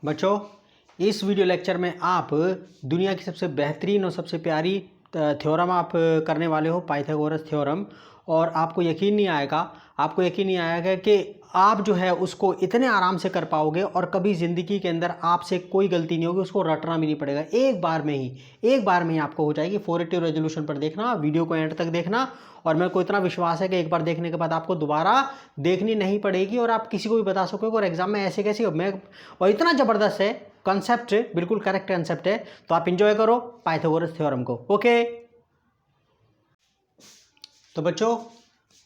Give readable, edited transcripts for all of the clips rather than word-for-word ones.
बच्चों, इस video lecture में आप दुनिया की सबसे बेहतरीन और सबसे प्यारी थ्योरम आप करने वाले हो, पाइथागोरस थ्योरम। और आपको यकीन नहीं आएगा कि आप जो है उसको इतने आराम से कर पाओगे और कभी ज़िंदगी के अंदर आपसे कोई गलती नहीं होगी, उसको रटना भी नहीं पड़ेगा। एक बार में ही आपको हो जाएगी। 480 रेजोल्यूशन पर देखना, वीडियो को एंड तक देखना, और मेरे को इतना विश्वास है कि एक बार देखने के बाद आपको दोबारा देखनी नहीं पड़ेगी और आप किसी को भी बता सकोगे। और एग्जाम में ऐसे कैसे और इतना ज़बरदस्त है कंसेप्ट, बिल्कुल करेक्ट कंसेप्ट है। तो आप इंजॉय करो पाइथागोरस थ्योरम को। ओके, तो बच्चों,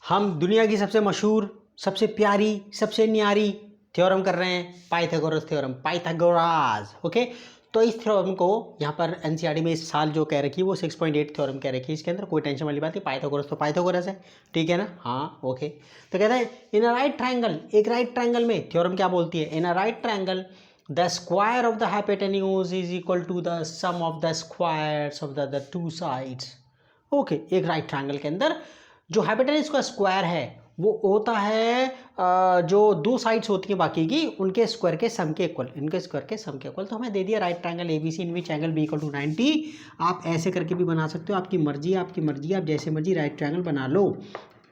हम दुनिया की सबसे मशहूर, सबसे प्यारी, सबसे न्यारी थ्योरम कर रहे हैं, पाइथागोरस थ्योरम, पाइथागोरस। ओके, तो इस थ्योरम को यहाँ पर एनसीईआरटी में इस साल जो कह रखी है वो 6.8 थ्योरम कह रखी है। इसके अंदर कोई टेंशन वाली बात नहीं, पाइथागोरस तो पाइथागोरस है, ठीक है ना। हाँ, ओके। तो कहता है इन अ राइट ट्रायंगल, एक राइट ट्रायंगल में थ्योरम क्या बोलती है, in a right triangle the square of the hypotenuse is equal to the sum of the squares of the two sides। Okay, एक राइट ट्रायंगल के अंदर जो hypotenuse का स्क्वायर है वो होता है जो दो साइड्स होती हैं बाकी की, उनके स्क्वायर के सम के इक्वल, इनके स्क्वायर के सम के इक्वल। तो हमें दे दिया right triangle ABC in which angle B equal to 90। आप ऐसे करके भी बना सकते हो, आपकी मर्जी, आप जैसे मर्जी राइट ट्रायंगल बना लो,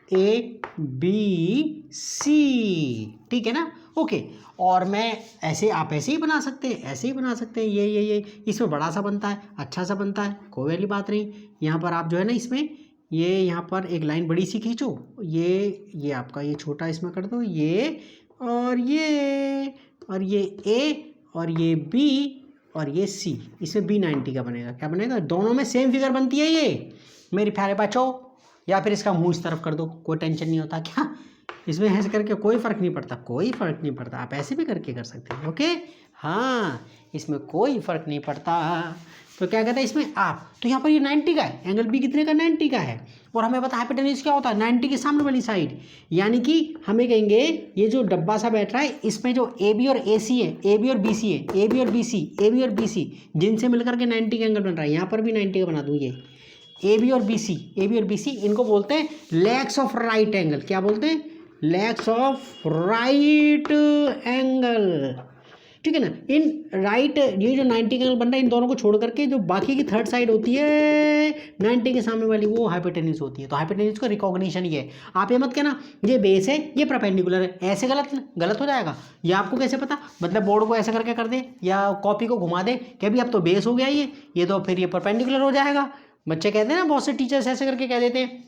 ए बी सी, ठीक है ना। ओके, और मैं ऐसे, आप ऐसे ही बना सकते हैं, ऐसे ही बना सकते हैं। ये इसमें बड़ा सा बनता है, अच्छा सा बनता है, कोई वाली बात नहीं। यहाँ पर आप जो है ना, इसमें ये यहाँ पर एक लाइन बड़ी सी खींचो, ये आपका ये छोटा इसमें कर दो, ये और ये ए और ये बी और ये सी, इसमें बी 90 का बनेगा। क्या बनेगा? दोनों में सेम फिगर बनती है ये मेरे प्यारे बच्चों। या फिर इसका मुंह इस तरफ कर दो, कोई टेंशन नहीं होता। क्या इसमें ऐसे करके कोई फ़र्क नहीं पड़ता, कोई फ़र्क नहीं पड़ता। आप ऐसे भी करके कर सकते हैं। ओके, हाँ, इसमें कोई फ़र्क नहीं पड़ता। तो क्या कहता है इसमें आप, तो यहाँ पर ये 90 का है, एंगल बी कितने का? 90 का है। और हमें पता है हाइपोटेन्यूज क्या होता है, 90 के सामने वाली साइड। यानी कि हमें कहेंगे ये जो डब्बा सा बैठ रहा है, इसमें जो ए बी और ए सी है, ए बी और बी सी है, ए बी और बी सी, ए बी और बी सी, जिनसे मिलकर के 90 का एंगल बन रहा है। यहाँ पर भी 90 का बना दूँ। ये ए बी और बी सी, इनको बोलते हैं लेग्स ऑफ राइट एंगल। क्या बोलते हैं? लेग्स ऑफ राइट एंगल, ठीक है ना। इन राइट, ये जो 90 का एंगल बन रहा है, इन दोनों को छोड़ करके जो बाकी की थर्ड साइड होती है 90 के सामने वाली, वो हाइपोटेन्यूज होती है। तो हाइपोटेन्यूज का रिकॉग्निशन ये है। आप ये मत कहना ये बेस है, ये परपेंडिकुलर है, ऐसे गलत हो जाएगा। ये आपको कैसे पता? मतलब बोर्ड को ऐसा करके कर दे या कॉपी को घुमा दे कि अभी अब तो बेस हो गया ये तो फिर ये परपेंडिकुलर हो जाएगा। बच्चे कहते हैं ना, बहुत से टीचर्स ऐसे करके कह देते हैं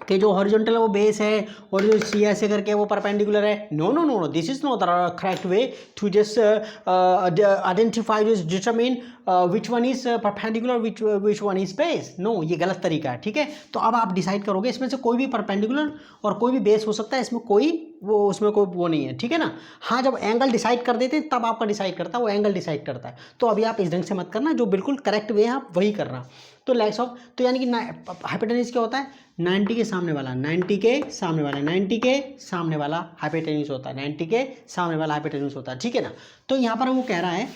कि जो हॉरिजॉन्टल है वो बेस है और जो सी ऐसे करके वो परपेंडिकुलर है। No, this is not the correct way to just identify, determine which one is perpendicular, which one is base. No, ये गलत तरीका है, ठीक है। तो अब आप डिसाइड करोगे, इसमें से कोई भी परपेंडिकुलर और कोई भी बेस हो सकता है, इसमें कोई वो नहीं है, ठीक है ना। हाँ, जब एंगल डिसाइड कर देते हैं तब आपका डिसाइड करता है, वो एंगल डिसाइड करता है। तो अभी आप इस ढंग से मत करना, जो बिल्कुल करेक्ट वे है आप वही करना। तो लेग्स ऑफ, तो यानी कि हाइपोटेन्यूज क्या होता है? 90 के सामने वाला, 90 के सामने वाला, 90 के सामने वाला हाइपोटेन्यूज होता है, 90 के सामने वाला हाइपोटेन्यूज होता है, ठीक है ना। तो यहाँ पर वो कह रहा है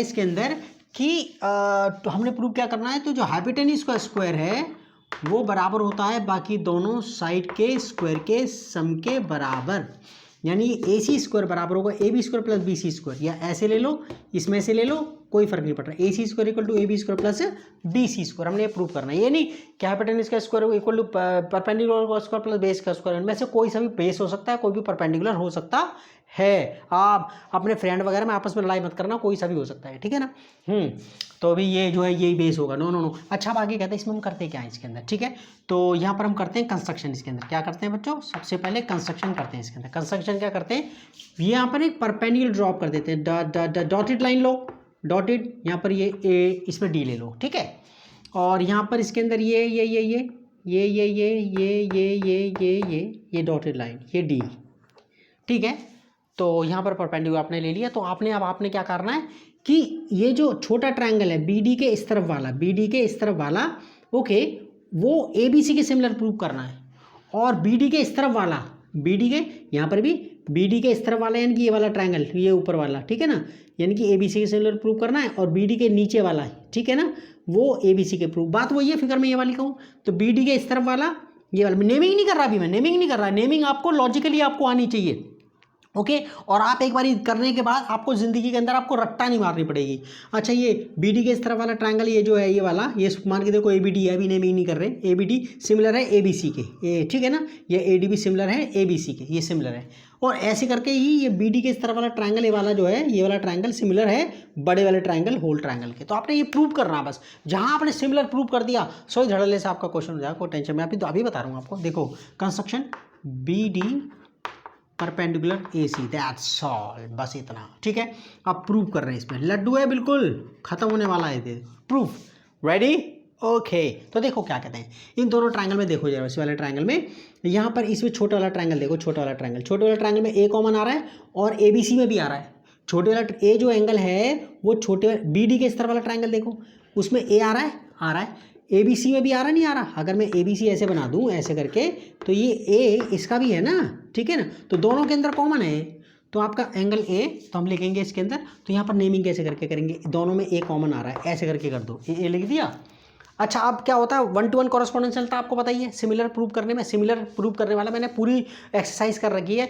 इसके अंदर कि तो हमने प्रूव क्या करना है, तो जो हाइपोटेन्यूज का स्क्वायर है वो बराबर होता है बाकी दोनों साइड के स्क्वायर के सम के बराबर। यानी ए सी स्क्वायर बराबर होगा A B square plus B C square, या ऐसे ले लो, इसमें से ले लो, कोई फर्क नहीं पड़ रहा। A C square equal to A B square plus B C square, हमने प्रूव करना है। ये नहीं कि हाइपोटेन्यूज का स्क्वायर इक्वल टू परपेंडिकुलर का स्क्वायर प्लस बेस का स्क्वायर। इनमें से कोई सा भी बेस हो सकता है, कोई भी परपेंडिकुलर हो सकता है। आप अपने फ्रेंड वगैरह में आपस में लड़ाई मत करना, कोई सा भी हो सकता है, ठीक है ना। तो अभी ये जो है यही बेस होगा। नो। अच्छा, अब आगे कहते हैं इसमें हम करते क्या है इसके अंदर, ठीक है। तो यहाँ पर हम करते हैं कंस्ट्रक्शन। इसके अंदर क्या करते हैं बच्चों? सबसे पहले कंस्ट्रक्शन करते हैं। इसके अंदर कंस्ट्रक्शन क्या करते हैं, यहाँ पर एक परपेंडिकुलर ड्रॉप कर देते हैं, डॉटेड लाइन लो, डॉटेड, यहाँ पर ये ए, इसमें डी ले लो, ठीक है। और यहाँ पर इसके अंदर ये डॉटेड लाइन, ये डी, ठीक है। तो यहाँ पर परपेंडिकुलर आपने ले लिया। तो आपने क्या करना है कि ये जो छोटा ट्रायंगल है बी डी के इस तरफ वाला, ओके, वो ए बी सी के सिमिलर प्रूव करना है। और बी डी के इस तरफ वाला, यहाँ पर भी बी डी के इस तरफ वाला, यानी कि ये वाला ट्रायंगल, ये ऊपर वाला, ठीक है ना, यानी कि ए बी सी के सिमिलर प्रूव करना है। और बी डी के नीचे वाला, ठीक है ना, वो ए बी सी के प्रूव। बात वही है, फिगर में ये वाली कहूँ तो बी डी के इस तरफ वाला, ये वाला। नेमिंग नहीं कर रहा अभी मैं, नेमिंग नहीं कर रहा। नेमिंग आपको लॉजिकली आपको आनी चाहिए। ओके और आप एक बार करने के बाद आपको ज़िंदगी के अंदर आपको रट्टा नहीं मारनी पड़ेगी। अच्छा ये बी डी के इस तरफ वाला ट्रायंगल ये जो है ये वाला ये मान के देखो ए बी डी है, अभी नेमिंग नहीं कर रहे, ए बी डी सिमिलर है ए बी सी के, ठीक है ना, ये ए डी भी सिमिलर है ए बी सी के, ये सिमिलर है। और ऐसे करके ही ये बी डी के इस तरफ वाला ट्रायंगल ये वाला जो है ये वाला ट्रायंगल सिमिलर है बड़े वाले ट्रायंगल होल ट्रायंगल के। तो आपने ये प्रूव करना बस, जहाँ आपने सिमिलर प्रूव कर दिया सो धड़ल्ले से आपका क्वेश्चन हो जाएगा, कोई टेंशन। मैं अभी बता रहा हूँ आपको। देखो construction B D perpendicular A C, that's all, बस इतना, ठीक है। आप प्रूव कर रहे हैं, इसमें लड्डू है बिल्कुल खत्म होने वाला है प्रूफ। रेडी ओके तो देखो क्या कहते हैं इन दोनों ट्रायंगल में, देखो जरा इस वाले ट्रायंगल में यहाँ पर इसमें छोटा वाला ट्रायंगल देखो, छोटा वाला ट्रायंगल में ए कॉमन आ रहा है और ए बी सी में भी आ रहा है। छोटे वाला ए जो एंगल है वो छोटे बी डी के इस तरह वाला ट्रायंगल देखो, उसमें ए आ रहा है, ए बी सी में भी आ रहा नहीं आ रहा। अगर मैं ए बी सी ऐसे बना दूं ऐसे करके तो ये ए इसका भी है ना, ठीक है ना, तो दोनों के अंदर कॉमन है। तो आपका एंगल ए तो हम लिखेंगे इसके अंदर, तो यहाँ पर नेमिंग कैसे करके करेंगे, दोनों में ए कॉमन आ रहा है ऐसे करके कर दो, ए लिख दिया। अच्छा अब क्या होता है 1-to-1 कॉरेस्पॉन्डेंस चलता है, आपको बताइए सिमिलर प्रूव करने में। सिमिलर प्रूव करने वाला मैंने पूरी एक्सरसाइज कर रखी है,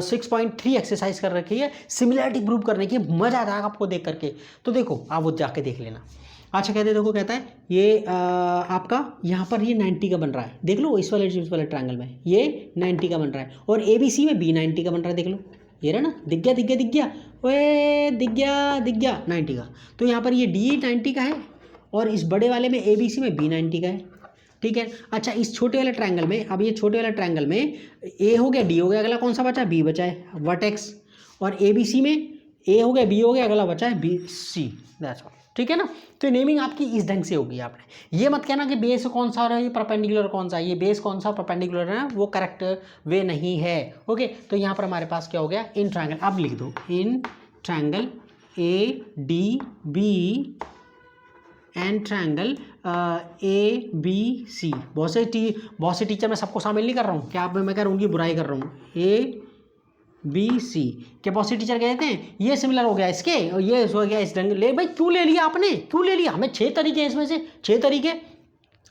6.3 एक्सरसाइज कर रखी है सिमिलरिटी प्रूव करने की, मजा आ जाएगा आपको देख करके। तो देखो आप वो जाके देख लेना। अच्छा कहते देखो कहता है ये आपका यहाँ पर ये 90 का बन रहा है, देख लो इस वाले ट्रायंगल में ये 90 का बन रहा है और ए बी सी में भी 90 का बन रहा है, देख लो ये रहा ना, दिख गया ओए दिख गया 90 का। तो यहाँ पर ये डी 90 का है और इस बड़े वाले में ए बी सी में बी 90 का है, ठीक है। अच्छा इस छोटे वाले ट्रायंगल में, अब ये छोटे वाले ट्रायंगल में ए हो गया डी हो गया, अगला कौन सा बचा, बी बचा है वर्टेक्स, और ए बी सी में ए हो गया बी हो गया, अगला बचा है बी सी, दैट्स ऑल, ठीक है ना। तो नेमिंग आपकी इस ढंग से होगी। आपने ये मत कहना कि बेस कौन सा है परपेंडिकुलर कौन सा, ये बेस कौन सा परपेंडिकुलर है वो करेक्ट वे नहीं है। ओके तो यहाँ पर हमारे पास क्या हो गया, इन ट्रायंगल, अब लिख दो in triangle A D B and triangle A B C. बहुत से टीचर मैं सबको शामिल नहीं कर रहा हूँ, क्या आप मैं कह रहा हूँ उनकी बुराई कर रहा हूँ। ए बी सी के बहुत से टीचर कहते हैं ये सिमिलर हो गया इसके और ये हो गया इस ढंग, ले भाई क्यों ले लिया आपने, क्यों ले लिया, हमें 6 तरीके इसमें से 6 तरीके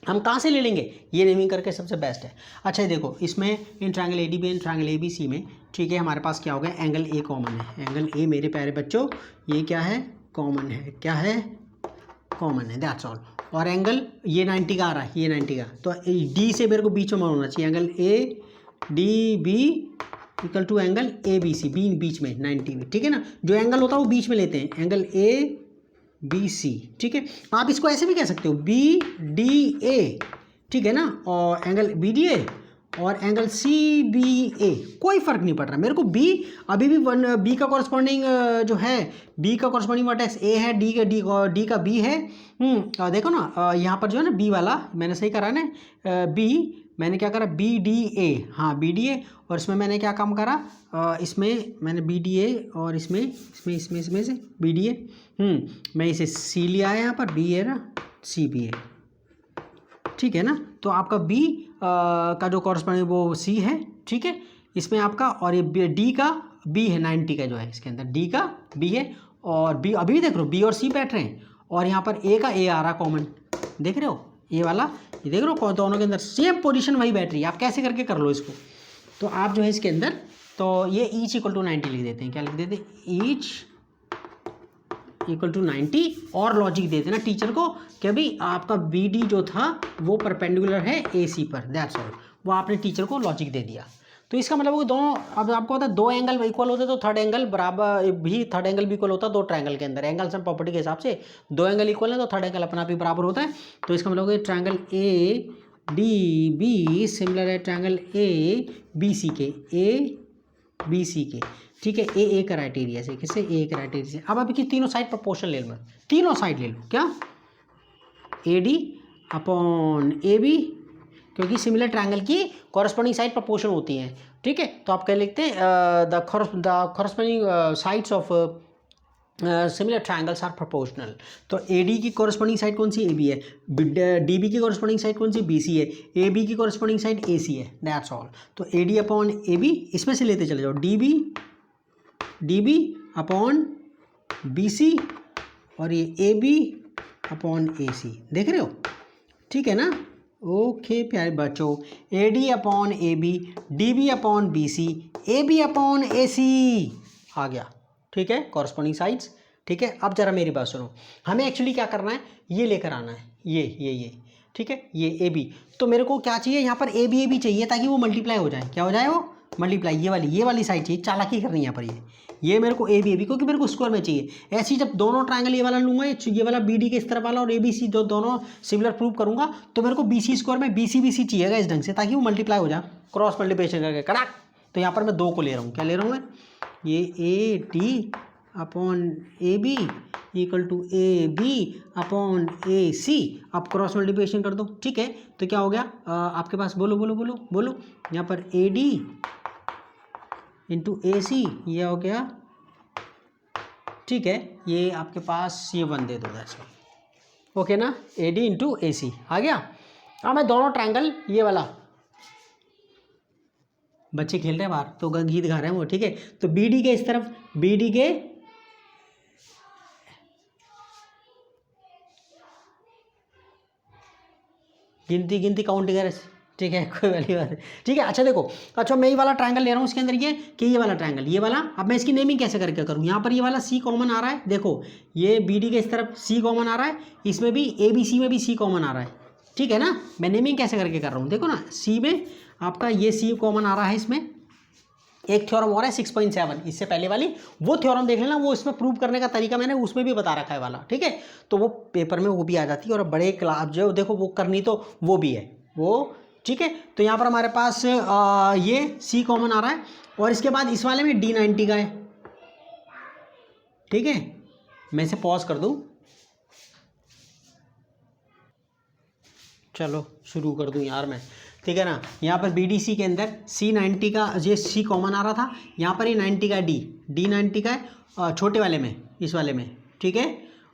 हम कहाँ से ले लेंगे, ये नेमिंग करके सबसे बेस्ट है। अच्छा देखो इसमें in triangle A D B and triangle A B C में, ठीक है, हमारे पास क्या हो गया, एंगल ए कॉमन है, एंगल ए मेरे प्यारे बच्चों ये क्या है, कॉमन है, क्या है, कॉमन है, दैट्स ऑल। और एंगल ये 90 का आ रहा है, ये 90 का, तो डी से मेरे को बीच में होना चाहिए, angle A D B equal to angle A B C, B बीच में 90 में, ठीक है ना, जो एंगल होता है वो बीच में लेते हैं, एंगल ए बी सी, ठीक है। आप इसको ऐसे भी कह सकते हो बी डी ए, ठीक है ना, और एंगल बी डी ए और एंगल सी बी ए, कोई फर्क नहीं पड़ रहा मेरे को। बी अभी भी बी का कॉरस्पॉन्डिंग जो है, बी का कॉरस्पॉन्डिंग वर्टेक्स ए है, डी का बी है। देखो ना यहाँ पर जो है ना बी वाला मैंने सही करा ना, बी मैंने क्या करा, बी डी ए, हाँ बी डी ए, और इसमें मैंने क्या काम करा, इसमें मैंने बी डी ए और इसमें से बी डी ए, मैं इसे सी लिया है यहाँ पर, बी ए ना सी बी ए, ठीक है ना। तो आपका बी का जो कॉरस्पॉन्डिंग वो सी है, ठीक है, इसमें आपका, और ये डी का बी है 90 का जो है इसके अंदर, डी का बी है और बी अभी देख रहे हो बी और सी बैठ रहे हैं, और यहाँ पर ए का ए आ रहा कॉमन, देख रहे हो ए वाला, ये देख रहे हो दोनों के अंदर सेम पोजीशन वही बैठ रही है। आप कैसे करके कर लो इसको, तो आप जो है इसके अंदर तो ये ईच इक्वल टू 90 लिख देते हैं, क्या लिख देते हैं, ईच इक्वल टू 90, और लॉजिक देते ना टीचर को कि भाई आपका बी डी जो था वो परपेंडिकुलर है ए सी पर, दैट्स ऑल, वो आपने टीचर को लॉजिक दे दिया। तो इसका मतलब वो दोनों, अब आपको पता है दो एंगल इक्वल होते तो थर्ड एंगल बराबर भी, थर्ड एंगल भी इक्वल होता दो ट्रायंगल के अंदर, एंगल्स एंड प्रॉपर्टी के हिसाब से दो एंगल इक्वल है तो थर्ड एंगल अपना भी बराबर होता है। तो इसका मतलब triangle A D B similar है ट्रायंगल ए बी सी के, ए बी सी के, ठीक है, ए क्राइटेरिया से, किससे, ए क्राइटेरिया से। अब अभी तीनों साइड प्रपोर्शन ले लो, तीनों साइड ले लो, क्या, A D upon A B, क्योंकि सिमिलर ट्रायंगल की कॉरस्पॉन्डिंग साइड प्रपोर्शन होती हैं, ठीक है। तो आप कह लिखते हैं the corresponding sides of similar triangles are proportional. तो ए डी की कॉरस्पॉन्डिंग साइड कौन सी, ए बी है, डी बी की कॉरस्पॉन्डिंग साइड कौन सी, बी सी है, ए बी की कॉरस्पॉन्डिंग साइड ए सी है, दैट्स ऑल। तो A D upon A B, इसमें से लेते चले जाओ, D B upon B C, और ये ए बी अपॉन ए सी, देख रहे हो, ठीक है ना। ओके प्यारे बच्चों, A D upon A B, D B upon B C, A B upon A C आ गया। ठीक है, कॉरस्पॉन्डिंग साइड्स। ठीक है, अब जरा मेरी बात सुनो, हमें एक्चुअली क्या करना है, ये लेकर आना है, ये ठीक है, ये ए बी। तो मेरे को क्या चाहिए यहाँ पर, ए बी चाहिए ताकि वो मल्टीप्लाई हो जाए। क्या हो जाए वो? मल्टीप्लाई। ये वाली साइड चाहिए, चालाकी करनी है यहाँ पर। ये मेरे को ए बी क्योंकि मेरे को स्क्वायर में चाहिए। ऐसे ही जब दोनों ट्रायंगल ये वाला लूँगा, ये वाला बी डी के इस तरफ वाला और ए बी सी दोनों सिमिलर प्रूव करूँगा, तो मेरे को बी सी स्क्वायर में बी सी चाहिएगा इस ढंग से, ताकि वो मल्टीप्लाई हो जाए क्रॉस मल्टीप्लिकेशन करके कड़ाक। तो यहाँ पर मैं 2 को ले रहा हूँ। क्या ले रहा हूँ मैं? ये A D upon A B equal to A B upon A C. आप क्रॉस मल्टीप्लिकेशन कर दो। ठीक है, तो क्या हो गया आपके पास? बोलो। यहाँ पर ए डी इंटू ए सी, ये हो गया। ठीक है, ये आपके पास ये 1 दे दो, दैट्स ऑल। ओके ना, A D into A C आ गया। अब मैं दोनों ट्रायंगल, ये वाला, बच्चे खेल रहे हैं बाहर तो गीत गा रहे हैं वो। ठीक है, तो बी डी के इस तरफ, बी डी के गिनती काउंट कर। ठीक है, कोई वाली बात है। ठीक है, अच्छा देखो, अच्छा मैं ये वाला ट्रायंगल ले रहा हूँ, इसके अंदर ये कि ये वाला ट्रायंगल, ये वाला। अब मैं इसकी नेमिंग कैसे करके करूँ? यहाँ पर ये वाला सी कॉमन आ रहा है, देखो ये बी डी के इस तरफ सी कॉमन आ रहा है, इसमें भी ए बी सी में भी सी कॉमन आ रहा है। ठीक है ना, मैं नेमिंग कैसे करके कर रहा हूँ, देखो ना, सी में आपका ये सी कॉमन आ रहा है, इसमें एक थ्योरम और है 6.7, इससे पहले वाली वो थ्योरम देख लेना, वो इसमें प्रूव करने का तरीका मैंने उसमें भी बता रखा है वाला। ठीक है, तो वो पेपर में वो भी आ जाती है, और बड़े क्लास जो देखो वो करनी तो वो भी है वो। ठीक है, तो यहाँ पर हमारे पास ये सी कॉमन आ रहा है, और इसके बाद इस वाले में D90 का है। ठीक है, मैं इसे पॉज कर दूँ, चलो शुरू कर दूँ यार मैं। ठीक है ना, यहाँ पर BDC के अंदर C90 का ये C कॉमन आ रहा था, यहाँ पर ये 90 का D90 का है छोटे वाले में, इस वाले में। ठीक है,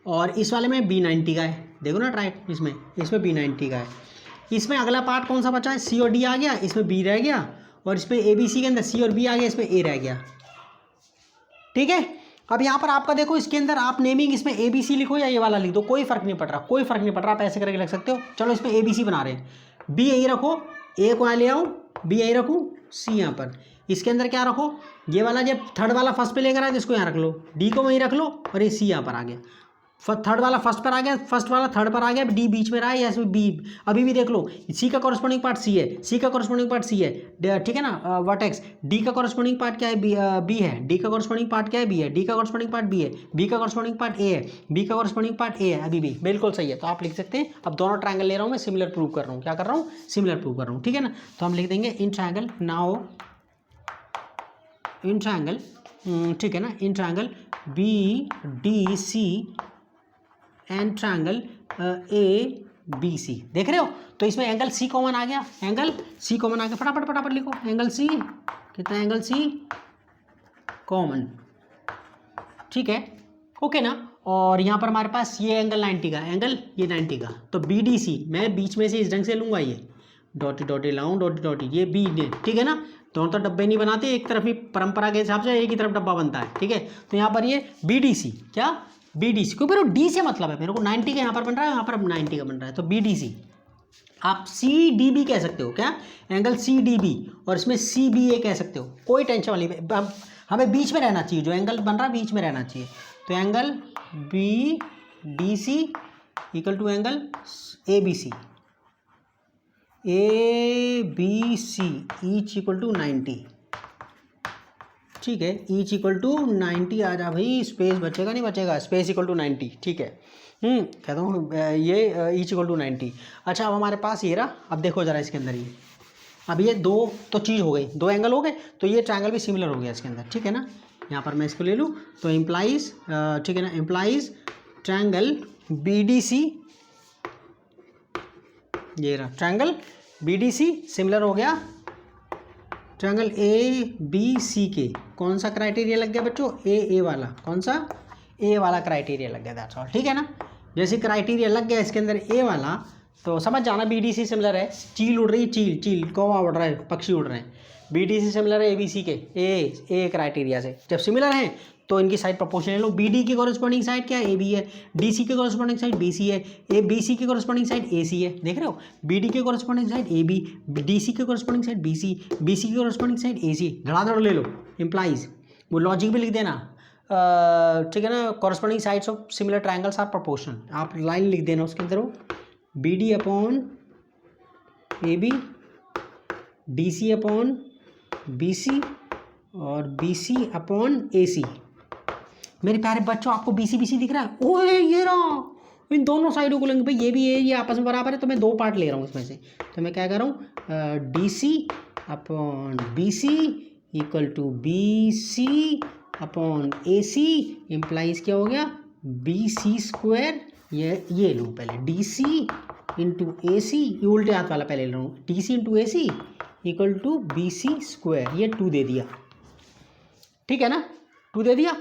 और इस वाले में B90 का है, देखो ना राइट, इसमें B90 का है। इसमें अगला पार्ट कौन सा बचा है? C और D आ गया, इसमें B रह गया, और इसमें ABC के अंदर C और B आ गया, इसमें A रह गया। ठीक है, अब यहाँ पर आपका देखो, इसके अंदर आप नेमिंग इसमें ABC लिखो या ये वाला लिख दो, कोई फर्क नहीं पड़ रहा, आप ऐसे करके लिख सकते हो। चलो इसमें ABC बना रहे हैं, B यही रखो, A को यहाँ ले आओ, B यही रखूँ, C यहाँ पर। इसके अंदर क्या रखो, ये वाला जब थर्ड वाला फर्स्ट पे लेकर आए तो इसको यहाँ रख लो, D को वहीं रख लो, और ये C यहाँ पर आ गया। थर्ड वाला फर्स्ट पर आ गया, फर्स्ट वाला थर्ड पर आ गया, डी बीच में रहा है, या इसमें बी अभी भी देख लो, सी का कॉरस्पॉन्डिंग पार्ट सी है, सी का कॉरस्पॉन्डिंग पार्ट सी है। ठीक है ना, वर्टेक्स। डी का कॉरस्पॉन्डिंग पार्ट क्या है? बी है। डी का कॉरस्पॉन्डिंग पार्ट क्या है? बी है। डी का कॉरस्पॉन्डिंग पार्ट बी है। बी का कॉरस्पॉन्डिंग पार्ट ए है। बी का कॉरस्पॉन्डिंग पार्ट ए है, अभी भी बिल्कुल सही है। तो आप लिख सकते हैं, अब दोनों ट्रायंगल ले रहा हूँ मैं, सिमिलर प्रूव कर रहा हूँ। क्या कर रहा हूँ? सिमिलर प्रूव कर रहा हूँ। ठीक है ना, तो हम लिख देंगे in triangle now, in triangle, ठीक है ना, in triangle B D C and triangle A B C. देख रहे हो, तो इसमें एंगल सी कॉमन आ गया, एंगल सी कॉमन आ गया। फटाफट लिखो, एंगल सी कितना, एंगल सी कॉमन। ठीक है, ओके ना। और यहाँ पर हमारे पास ये एंगल 90 का, एंगल ये 90 का, तो बी डी सी मैं बीच में से इस ढंग से लूँगा, ये डॉटी लाऊँ, डॉटी ये बी डे। ठीक है ना, दोनों तो डब्बे नहीं बनाते, एक तरफ ही परंपरा के हिसाब से एक ही तरफ डब्बा बनता है। ठीक है, तो यहाँ पर ये बी डी सी, क्या बी डी सी, क्योंकि मेरे को डी से मतलब है, मेरे को 90 का यहाँ पर बन रहा है, यहाँ पर 90 का बन रहा है, तो बी डी सी। आप सी डी बी कह सकते हो, क्या एंगल सी डी बी, और इसमें सी बी ए कह सकते हो, कोई टेंशन वाली, हमें बीच में रहना चाहिए, जो एंगल बन रहा है बीच में रहना चाहिए। तो angle B D C equal to angle A B C, A B C each equal to 90। ठीक है, ईच इक्वल टू 90 आ जा भाई, स्पेस बचेगा नहीं बचेगा, स्पेस इक्वल टू 90। ठीक है, कहता हूँ ये ईच इक्वल टू 90। अच्छा, अब हमारे पास ये रहा, अब देखो ज़रा इसके अंदर ये, अब ये दो तो चीज़ हो गई, दो एंगल हो गए, तो ये ट्रायंगल भी सिमिलर हो गया इसके अंदर। ठीक है ना, यहाँ पर मैं इसको ले लूँ, तो इम्प्लाइज, ठीक है ना, implies triangle B D C, ये रहा triangle B D C similar हो गया ट्रायंगल ए बी सी के। कौन सा क्राइटेरिया लग गया बच्चों? ए वाला, कौन सा? ए वाला क्राइटेरिया लग गया, दैट्स ऑल। ठीक है ना, जैसे क्राइटेरिया लग गया इसके अंदर ए वाला, तो समझ जाना बी डी सी सिमिलर है। चील उड़ रही है, चील कौवा उड़ रहा है, पक्षी उड़ रहे हैं, बी डी से सिमिलर है ए बी सी के, ए क्राइटेरिया से। जब सिमिलर हैं तो इनकी साइड प्रोपोर्शनल ले लो। बी डी की कॉरेस्पॉन्डिंग साइड क्या है, ए बी है। डी सी के कॉरेस्पॉन्डिंग साइड बी सी है। ए बी सी की कॉरेस्पॉन्डिंग साइड ए सी है, देख रहे हो। बी डी के corresponding side A B, D C के corresponding side B C, B C की कॉरेस्पॉन्डिंग साइड ए सी। धड़ाधड़ ले लो, इम्प्लाइज वो लॉजिक भी लिख देना, ठीक है ना। Corresponding sides of similar triangles are proportional, आप लाइन लिख देना उसके अंदर, B D upon A B, D C upon B C और बी सी अपॉन ए सी। मेरे प्यारे बच्चों आपको बी सी दिख रहा है, ओए ये रहा, इन दोनों साइडों को लेंगे भाई, ये भी ये आपस में बराबर है, तो मैं दो पार्ट ले रहा हूँ इसमें से। तो मैं क्या कर रहा हूँ, D C upon B C equal to B C upon A C, implies क्या हो गया, बी सी स्क्वायर। ये लूँ पहले, डी सी इंटू ए सी, ये उल्टे हाथ वाला पहले ले रहा हूँ, D C into A C equal to B C square. ये 2 दे दिया, ठीक है ना, 2 दे दिया।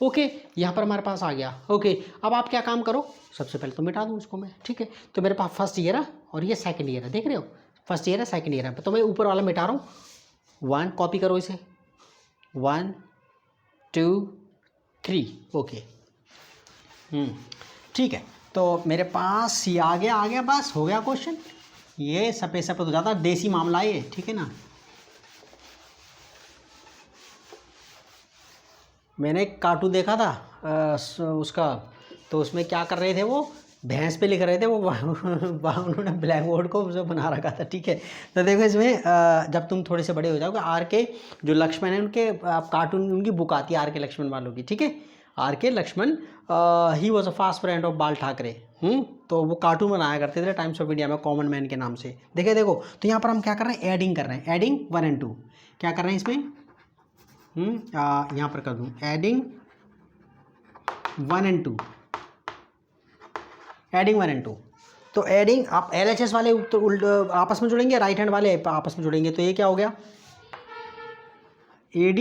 ओके, यहाँ पर हमारे पास आ गया। ओके, अब आप क्या काम करो, सबसे पहले तो मिटा दूँ उसको मैं, ठीक है। तो मेरे पास फर्स्ट ईयर है और ये सेकंड ईयर है, देख रहे हो, फर्स्ट ईयर है सेकंड ईयर है, तो मैं ऊपर वाला मिटा रहा हूँ। 1 कॉपी करो इसे, 1 2 3, ओके, ठीक है। तो मेरे पास ये आ गया, बस हो गया क्वेश्चन। ये सफ़ेद सफ़ेद हो जाता, देसी मामला है ये, ठीक है ना। मैंने एक कार्टून देखा था उसका, तो उसमें क्या कर रहे थे, वो भैंस पे लिख रहे थे, वो उन्होंने ब्लैक बोर्ड को उसे बना रखा था, ठीक है। तो देखो इसमें जब तुम थोड़े से बड़े हो जाओगे, आर के जो लक्ष्मण है उनके कार्टून, उनकी बुक आती है आर के लक्ष्मण वालों की, ठीक है। R K Laxman he was a fast friend of Bal Thackeray, तो वो कार्टून बनाया करते थे टाइम्स ऑफ इंडिया में कॉमन मैन के नाम से। देखो तो यहाँ पर हम क्या कर रहे हैं, एडिंग कर रहे हैं, एडिंग 1 और 2। क्या कर रहे हैं इसमें, यहाँ पर कर दूँ एडिंग 1 और 2, एडिंग 1 और 2। तो एडिंग आप LHS वाले तो आपस में जुड़ेंगे, राइट हैंड वाले आपस में जुड़ेंगे, तो ये क्या हो गया, AD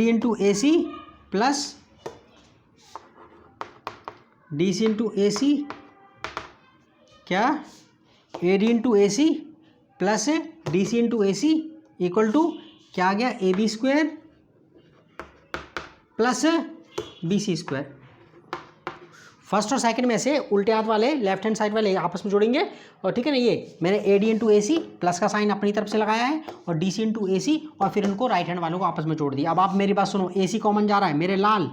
into AC plus DC into AC, क्या AD into AC plus DC into AC equal to क्या आ गया, AB square plus BC square. First और सेकंड में से उल्टे हाथ वाले लेफ्ट हैंड साइड वाले आपस में जोड़ेंगे, और ठीक है ना, ये मैंने AD इंटू AC प्लस का साइन अपनी तरफ से लगाया है, और DC इंटू AC, और फिर उनको राइट हैंड वालों को आपस में जोड़ दिया। अब आप मेरी बात सुनो, AC कॉमन जा रहा है मेरे लाल,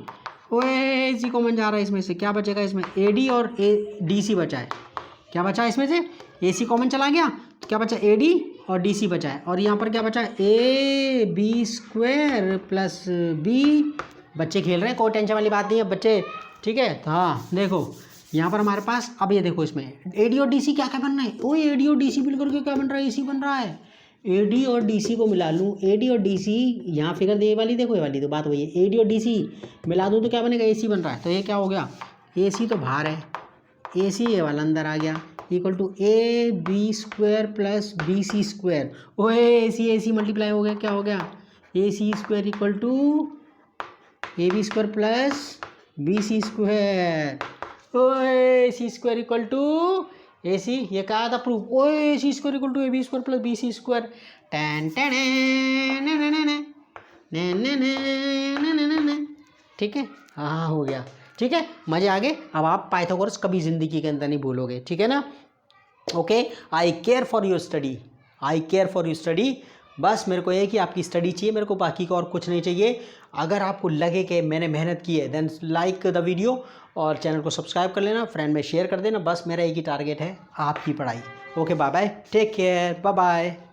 ओए AC कॉमन जा रहा है, इसमें से क्या बचेगा, इसमें AD और DC बचा है, क्या बचा है इसमें से, AC कॉमन चला गया, तो क्या बचा, AD और DC बचा है, और यहाँ पर क्या बचा है, AB स्क्वायर प्लस B। बच्चे खेल रहे हैं, कोई टेंशन वाली बात नहीं है बच्चे, ठीक है। हाँ देखो यहाँ पर हमारे पास, अब ये देखो इसमें AD और DC क्या क्या बन रहा है, वो AD और DC मिल करके क्या बन रहा है, AC बन रहा है। AD और DC को मिला लूँ, AD और DC, यहाँ फिगर दे वाली, देखो ये वाली तो बात वही है, AD और DC मिला दूँ तो क्या बनेगा, AC बन रहा है। तो ये क्या हो गया, AC तो बाहर है, AC ये वाला अंदर आ गया, equal to AB square plus BC square. ओए AC मल्टीप्लाई हो गया, क्या हो गया, AC square equal to AB square plus BC square. ओए AC square equal to AC, ये कहा था प्रूफ, ओए AC square equal to AB square plus BC square. Ten ten, ठीक है, हाँ हो गया, ठीक है, मजे आ गए। अब आप पाइथागोरस कभी ज़िंदगी के अंदर नहीं भूलोगे, ठीक है ना। Okay, I care for your study, I care for your study. बस मेरे को ये कि आपकी स्टडी चाहिए, मेरे को बाकी का और कुछ नहीं चाहिए। अगर आपको लगे कि मैंने मेहनत की है, देन लाइक द वीडियो और चैनल को सब्सक्राइब कर लेना, फ्रेंड में शेयर कर देना। बस मेरा एक ही टारगेट है, आपकी पढ़ाई। Okay, bye bye, take care, bye bye.